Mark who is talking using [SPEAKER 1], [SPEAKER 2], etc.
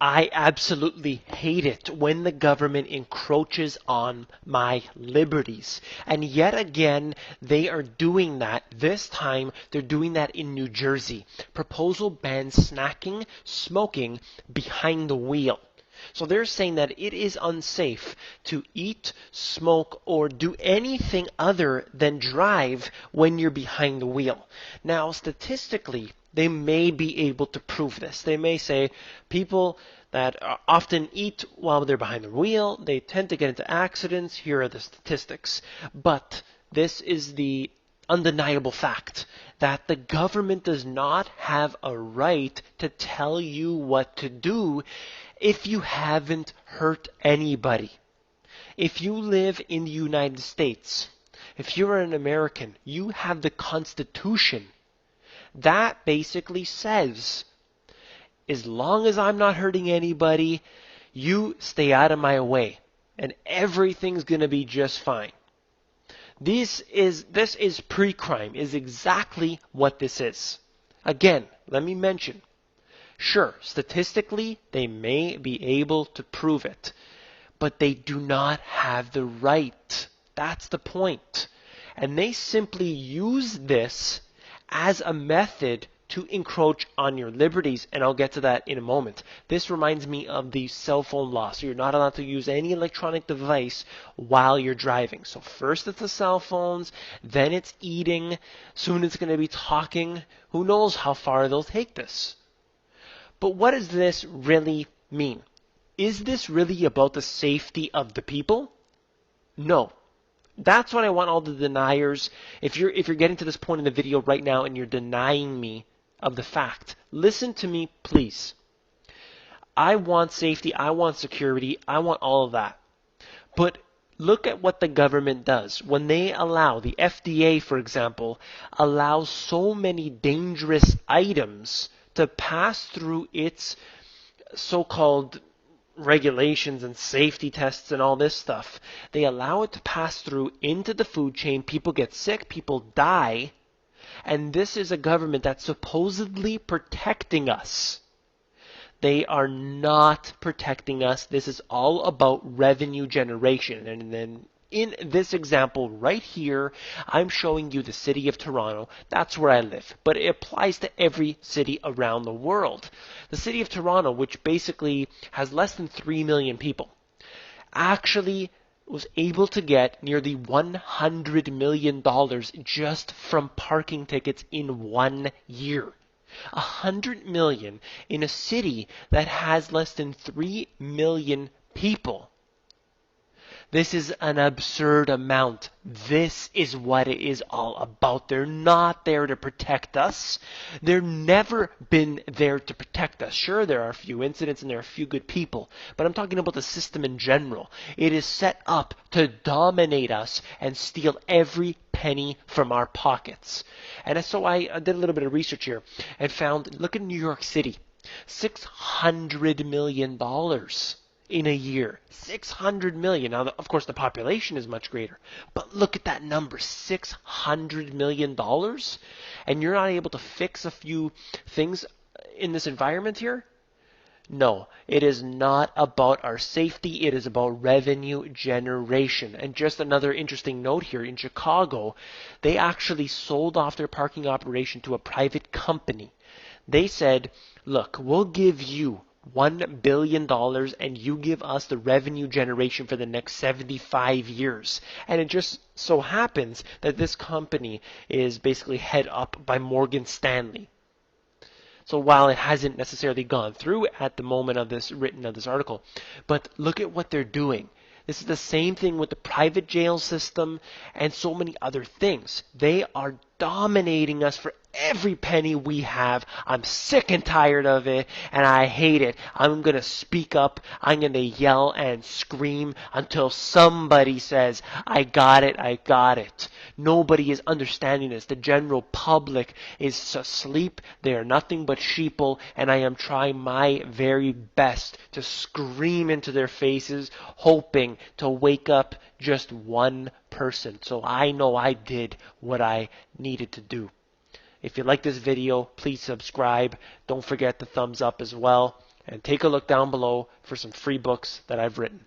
[SPEAKER 1] I absolutely hate it when the government encroaches on my liberties. And yet again, they are doing that. This time, they're doing that in New Jersey. Proposal bans snacking, smoking behind the wheel. So they're saying that it is unsafe to eat, smoke, or do anything other than drive when you're behind the wheel. Now, statistically, they may be able to prove this. They may say people that often eat while they're behind the wheel, they tend to get into accidents. Here are the statistics. But this is the undeniable fact that the government does not have a right to tell you what to do if you haven't hurt anybody. If you live in the United States, if you're an American, you have the Constitution. That basically says, as long as I'm not hurting anybody, you stay out of my way, and everything's going to be just fine. This is pre-crime, is exactly what this is. Again, let me mention, sure, statistically, they may be able to prove it, but they do not have the right. That's the point. And they simply use this as a method to encroach on your liberties, and I'll get to that in a moment. This reminds me of the cell phone law. So you're not allowed to use any electronic device while you're driving. So first it's the cell phones, then it's eating, soon it's going to be talking. Who knows how far they'll take this? But what does this really mean? Is this really about the safety of the people? No. That's what I want all the deniers. If you're getting to this point in the video right now and you're denying me of the fact, listen to me, please. I want safety, I want security, I want all of that. But look at what the government does. When they allow, the FDA, for example, allows so many dangerous items to pass through its so-called regulations and safety tests and all this stuff. They allow it to pass through into the food chain. People get sick, people die, and this is a government that's supposedly protecting us. They are not protecting us. This is all about revenue generation. And then in this example right here, I'm showing you the city of Toronto. That's where I live. But it applies to every city around the world. The city of Toronto, which basically has less than 3 million people, actually was able to get nearly $100 million just from parking tickets in 1 year. 100 million in a city that has less than 3 million people. This is an absurd amount. This is what it is all about. They're not there to protect us. They've never been there to protect us. Sure, there are a few incidents and there are a few good people, but I'm talking about the system in general. It is set up to dominate us and steal every penny from our pockets. And so I did a little bit of research here and found, look at New York City, $600 million in a year. 600 million. Now, of course, the population is much greater. But look at that number, $600 million. And you're not able to fix a few things in this environment here? No, it is not about our safety. It is about revenue generation. And just another interesting note here, in Chicago, they actually sold off their parking operation to a private company. They said, look, we'll give you $1 billion and you give us the revenue generation for the next 75 years. And it just so happens that this company is basically head up by Morgan Stanley. So while it hasn't necessarily gone through at the moment of this article, but look at what they're doing. This is the same thing with the private jail system and so many other things. They are dominating us for every penny we have. I'm sick and tired of it, and I hate it. I'm going to speak up. I'm going to yell and scream until somebody says, I got it, I got it. Nobody is understanding this. The general public is asleep. They are nothing but sheeple, and I am trying my very best to scream into their faces, hoping to wake up just one person. So I know I did what I needed to do. If you like this video, please subscribe. Don't forget the thumbs up as well. And take a look down below for some free books that I've written.